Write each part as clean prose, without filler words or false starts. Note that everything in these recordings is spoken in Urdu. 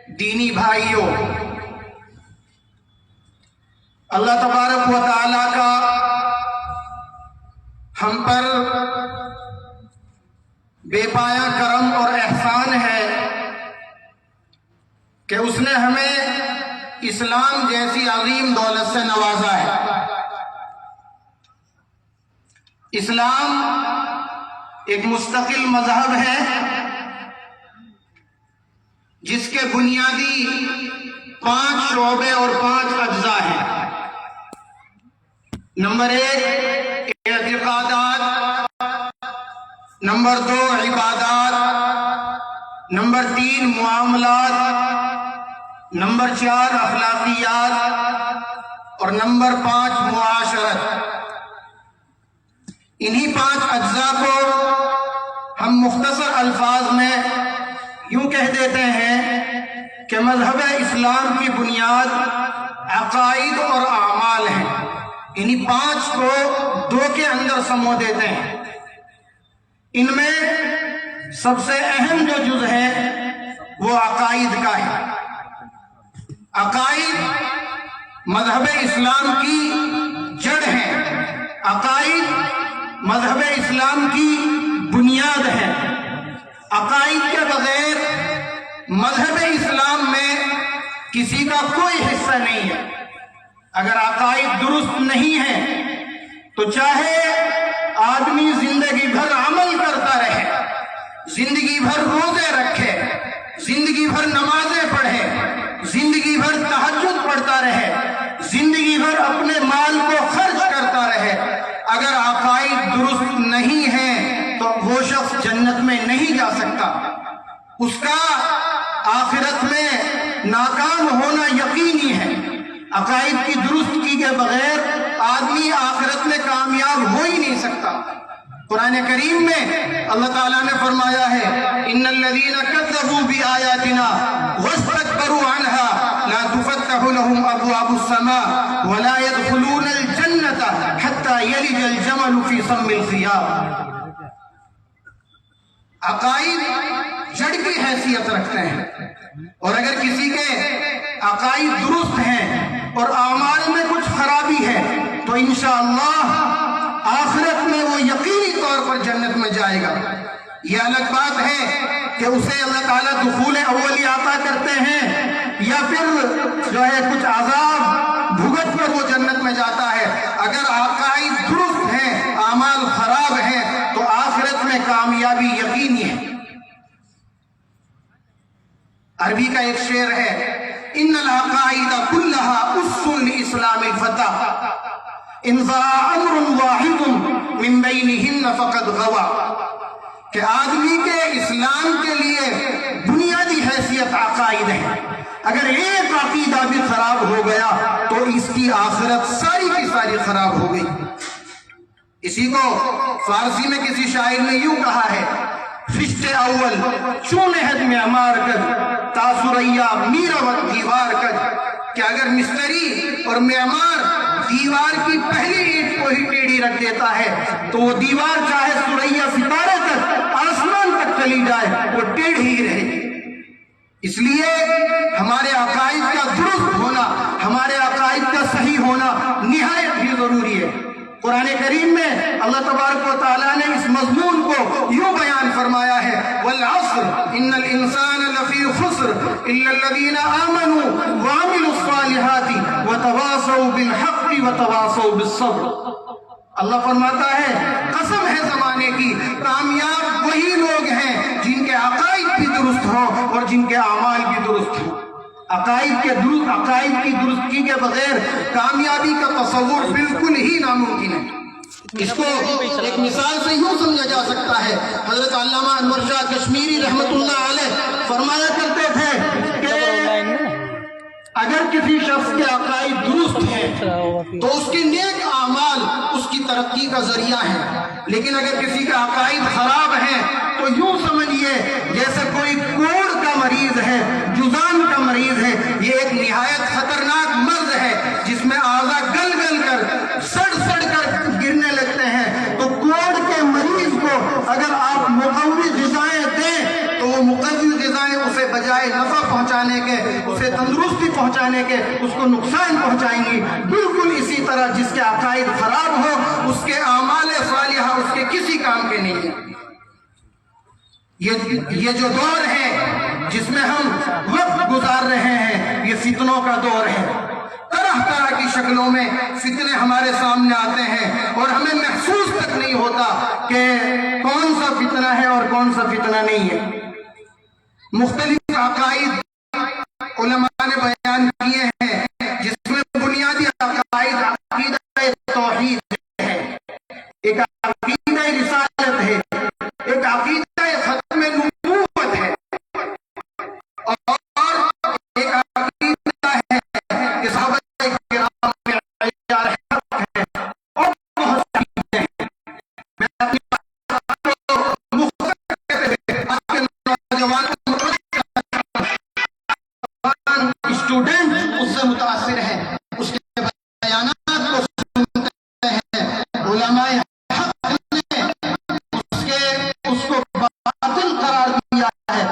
دینی بھائیوں، اللہ تبارک و تعالیٰ کا ہم پر بے پایا کرم اور احسان ہے کہ اس نے ہمیں اسلام جیسی عظیم دولت سے نوازا ہے۔ اسلام ایک مستقل مذہب ہے جس کے بنیادی 5 شعبے اور 5 اجزاء ہیں۔ نمبر 1 اعتقادات، نمبر 2 عبادات، نمبر 3 معاملات، نمبر 4 اخلاقیات اور نمبر 5 معاشرت۔ انہی 5 اجزاء کو ہم مختصر الفاظ میں یوں کہہ دیتے ہیں کہ مذہب اسلام کی بنیاد عقائد اور اعمال ہیں۔ انہی 5 کو 2 کے اندر سمو دیتے ہیں۔ ان میں سب سے اہم جو جز ہے وہ عقائد کا ہے۔ عقائد مذہب اسلام کی جڑ ہے، عقائد مذہب اسلام کی بنیاد ہے۔ عقائد کے بغیر مذہب اسلام میں کسی کا کوئی حصہ نہیں ہے۔ اگر عقائد درست نہیں ہے تو چاہے آدمی زندگی بھر عمل کرتا رہے، زندگی بھر روزے رکھے، زندگی بھر نمازیں پڑھے، زندگی بھر تہجد پڑھتا رہے، زندگی بھر اپنے مال کو خرچ کرتا رہے، اگر عقائد درست نہیں ہیں تو وہ شخص جنت میں نہیں جا سکتا۔ اس کا آخرت میں ناکام ہونا یقینی ہے۔ عقائد کی درستگی کے بغیر آدمی آخرت میں کامیاب ہو ہی نہیں سکتا۔ قرآن کریم میں اللہ تعالیٰ نے فرمایا ہے ان الذین کذبوا بآیاتنا واستکبروا عنها لا تفتح لهم ابواب السماء ولا يدخلون الجنة حتى يلج الجمل في سم الخياط۔ عقائد جڑ کی حیثیت رکھتے ہیں، اور اگر کسی کے عقائد درست ہیں اور اعمال میں کچھ خرابی ہے تو انشاءاللہ آخرت میں وہ یقینی طور پر جنت میں جائے گا۔ یہ الگ بات ہے کہ اسے اللہ تعالیٰ دخول اولی عطا کرتے ہیں یا پھر جو ہے کچھ عذاب بھگت کر وہ جنت میں جاتا ہے۔ اگر عقائد درست ہیں، اعمال خراب ہیں تو آخرت میں کامیابی یقینی ہے۔ عربی کا ایک شعر ہے ان العقائد كلها اس لاسلام الفتى ان ضاع امر واحد من بینہن فقد غوا، کہ آدمی کے اسلام کے لیے بنیادی حیثیت عقائد ہے۔ اگر ایک عقیدہ بھی خراب ہو گیا تو اس کی آخرت ساری کی ساری خراب ہو گئی۔ اسی کو فارسی میں کسی شاعر نے یوں کہا ہے خشت اول چون عہد میں امار کر تا ثریا میراوت دیوار کر، کہ اگر مستری اور معمار دیوار کی پہلی اینٹ کو ہی ٹیڑھی رکھ دیتا ہے تو وہ دیوار چاہے ثریا ستارے تک آسمان تک چلی جائے وہ ٹیڑھی ہی رہے گی۔ اس لیے ہمارے عقائد کا درست ہونا، ہمارے عقائد کا صحیح ہونا نہایت ہی ضروری ہے۔ قرآن کریم میں اللہ تبارک و تعالیٰ نے اس مضمون کو یوں بیان فرمایا ہے والعصر ان الانسان لفی خسر الا الذین آمنوا وعملوا الصالحات وتواصوا بالحق وتواصوا بالصبر۔ اللہ فرماتا ہے قسم ہے زمانے کی، کامیاب وہی لوگ ہیں جن کے عقائد بھی درست ہوں اور جن کے اعمال بھی درست ہوں۔ عقائد کی درستگی کے بغیر کامیابی کا تصور بالکل ہی ناممکن ہے۔ اس کو ایک مثال سے یوں سمجھا جا سکتا ہے، حضرت علامہ انور شاہ کشمیری رحمت اللہ علیہ فرمایا کرتے تھے کہ اگر کسی شخص کے عقائد درست ہیں تو اس کے نیک اعمال اس کی ترقی کا ذریعہ ہیں، لیکن اگر کسی کے عقائد خراب ہیں تو یوں سمجھیے جیسے کوئی کوڑ کا مریض ہے، جذام کا مریض ہے۔ یہ ایک نہایت خطرناک مرض ہے جس میں اعضاء گل گل کر سڑ سڑ کر گرنے لگتے ہیں۔ تو کوڑ کے مریض کو اگر آپ مقوی غذائیں دیں تو وہ مقوی غذائیں اسے بجائے نفع نفع پہنچانے کے، اسے تندرستی پہنچانے کے، اس کو نقصان پہنچائیں گی۔ بالکل اسی طرح جس کے عقائد خراب ہو اس کے اعمال صالحہ اس کے کسی کام کے نہیں ہیں۔ یہ جو دور ہے جس میں ہم وقت گزار رہے ہیں یہ فتنوں کا دور ہے۔ طرح طرح کی شکلوں میں فتنے ہمارے سامنے آتے ہیں اور ہمیں محسوس تک نہیں ہوتا کہ کون سا فتنہ ہے اور کون سا فتنہ نہیں ہے۔ مختلف عقائد علماء نے بیان کیے ہیں جس میں بنیادی عقائد عقیدہ توحید ہے، ایک عقیدہ رسالت ہے، ایک عقیدہ ختم نبوت ہے، اور ایک عقیدہ ہے کہ صحابہ کرام میں عیار حق ہے، اور بہت سی چیزیں ہیں۔ میں اپنی بات کو مختصر کرتے ہوئے آپ کے نوجوان اسٹوڈنٹ اس سے متاثر ہیں، اس کے بیانات کو سنتے ہیں۔ علماء حق نے اس کو باطل قرار دیا ہے،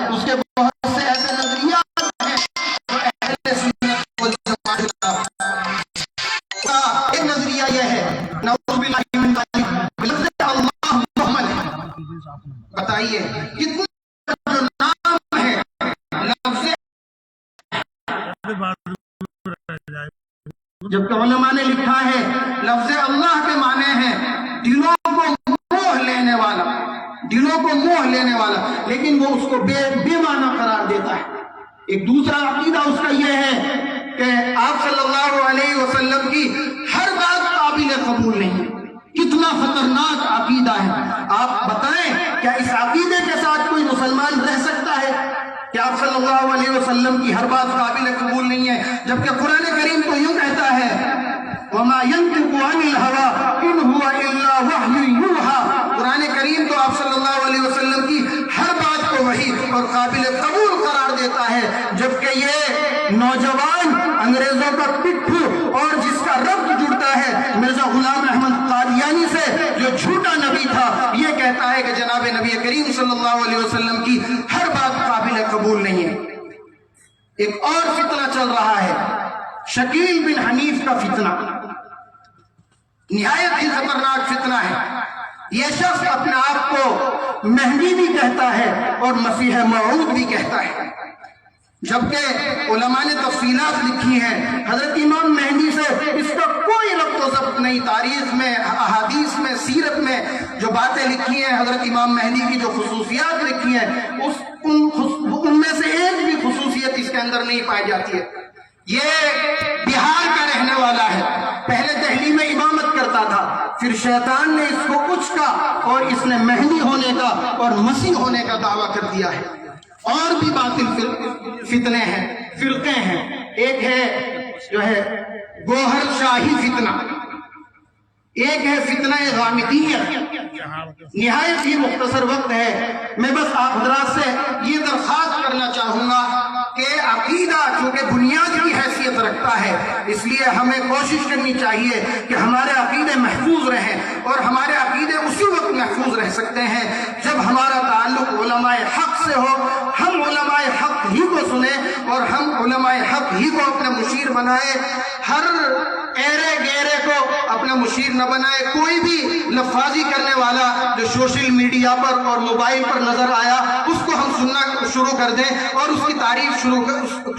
اس کے بہت سے ایسے نظریات ہیں جو اہل سنت والجماعت کا ایک نظریہ یہ ہے، نعوذ باللہ من ذالک، لفظ اللہ محمد ہے۔ بتائیے کتنے جو نام ہے لفظ، جبکہ علماء نے لکھا ہے لفظ اللہ کے معنی ہیں دلوں کو موہ لینے والا، دلوں کو موہ لینے والا، لیکن وہ اس کو بے معنی قرار دیتا ہے۔ ایک دوسرا عقیدہ اس کا یہ ہے کہ آپ صلی اللہ علیہ وسلم کی ہر بات قابل قبول نہیں ہے۔ کتنا خطرناک عقیدہ ہے! آپ بتائیں کیا اس عقیدے کے ساتھ کوئی مسلمان رہ سکتا ہے کہ آپ صلی اللہ علیہ وسلم کی ہر بات قابل قبول نہیں ہے؟ جبکہ قرآن کریم تو یوں کہتا ہے وَمَا يَنْطِقُ عَنِ الْهَوَىٰ إِنْ هُوَ إِلَّا وَحْيٌ يُوحَىٰ۔ قرآن کریم تو آپ صلی اللہ علیہ وسلم کی ہر بات کو وحی اور قابل قبول قرار دیتا ہے، جبکہ یہ نوجوان انگریزوں کا پٹھو اور جس کا ربط جڑتا ہے مرزا غلام احمد قادیانی سے جو جھوٹا نبی تھا، یہ کہتا ہے کہ جناب نبی کریم صلی اللہ علیہ وسلم کی ہر بات قابل قبول نہیں ہے۔ ایک اور فتنہ چل رہا ہے، شکیل بن حنیف کا فتنہ، نہایت ہی خطرناک فتنہ ہے۔ یہ شخص اپنے آپ کو مہدی بھی کہتا ہے اور مسیح موعود بھی کہتا ہے، جبکہ علماء نے تفصیلات لکھی ہیں حضرت امام مہدی سے اس کا کوئی ربط و ضبط نہیں۔ تاریخ میں، احادیث میں، سیرت میں جو باتیں لکھی ہیں حضرت امام مہدی کی، جو خصوصیات لکھی ہیں، ان میں سے ایک بھی خصوصیت اس کے اندر نہیں پائی جاتی ہے۔ یہ بہار کا رہنے والا ہے، پہلے دہلی میں امامت کرتا تھا، پھر شیطان نے اس کو کچھ کا اور اس نے مہدی ہونے کا اور مسیح ہونے کا دعویٰ کر دیا ہے۔ اور بھی باطل فتنے ہیں، فرقے ہیں۔ ایک ہے جو ہے گوہر شاہی فتنہ، ایک ہے فتنہ غامدیت۔ نہایت ہی مختصر وقت ہے، میں بس آپ حضرات سے یہ درخواست کرنا چاہوں گا کہ عقیدہ چونکہ بنیاد کی حیثیت رکھتا ہے، اس لیے ہمیں کوشش کرنی چاہیے کہ ہمارے عقیدے محفوظ رہیں، اور ہمارے عقیدے اسی وقت محفوظ رہ سکتے ہیں جب ہمارا تعلق علماء حق سے ہو، ہم علماء حق ہی کو سنیں اور ہم علماء حق ہی کو اپنے مشیر بنائیں، ہر ایرے گیرے کو اپنا مشیر نہ بنائے۔ کوئی بھی لفاظی کرنے والا جو سوشل میڈیا پر اور موبائل پر نظر آیا اس کو ہم سننا شروع کر دیں اور اس کی تعریف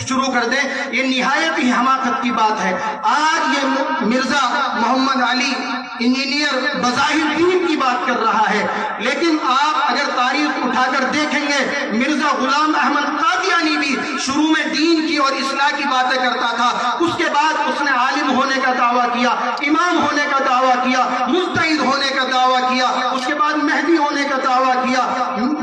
شروع کر دیں، یہ نہایت ہی حماقت کی بات ہے۔ آج یہ مرزا محمد علی انجینئر بظاہر دین کی بات کر رہا ہے، لیکن آپ اگر تاریخ اٹھا کر دیکھیں گے مرزا غلام احمد قادیانی بھی شروع میں دین کی اور اصلاح کی باتیں کرتا تھا، اس کے بعد اس نے عالم ہونے کا دعویٰ کیا، امام ہونے کا دعویٰ کیا، مجتہد ہونے کا دعویٰ کیا، اس کے بعد مہدی ہونے کا دعویٰ کیا،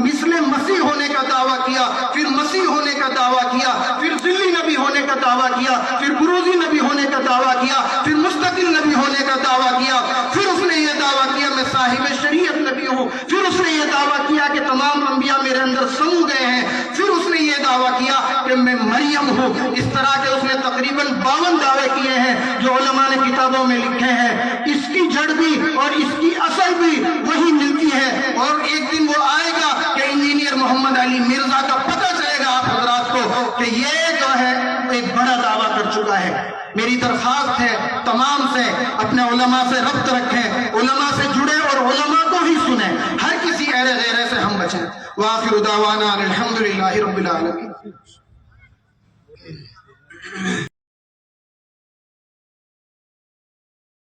مثل مسیح ہونے کا دعویٰ کیا، پھر مسیح ہونے کا دعویٰ کیا، پھر ذلی نبی ہونے کا دعویٰ کیا، پھر بروزی نبی ہونے کا دعویٰ کیا، پھر مستقل نبی ہونے کا دعویٰ کیا، پھر اس نے یہ دعویٰ کیا میں صاحب شریعت نبی ہوں، پھر اس نے یہ دعویٰ کیا کہ تمام انبیاء میرے اندر سمو گئے ہیں، پھر اس نے یہ دعویٰ کیا کہ میں مریم ہوں۔ اس طرح کے اس نے تقریباً 52 دعوے کیے ہیں جو علماء نے کتابوں میں لکھے ہیں۔ اس کی جڑ بھی اور اس کی اصل بھی وہی ملتی ہے، اور ایک دن وہ آئے گا کہ انجینئر محمد علی مرزا کا پتہ چلے گا آپ حضرات کو کہ یہ جو ہے ایک بڑا دعویٰ کر چکا ہے۔ میری درخواست ہے تمام سے، اپنے علماء سے ربط رکھیں، علماء سے جڑیں اور علماء کو ہی سنیں، ہر کسی اہل غیرے سے ہم بچیں۔ وآخر دعوانا الحمدللہ رب العالمین۔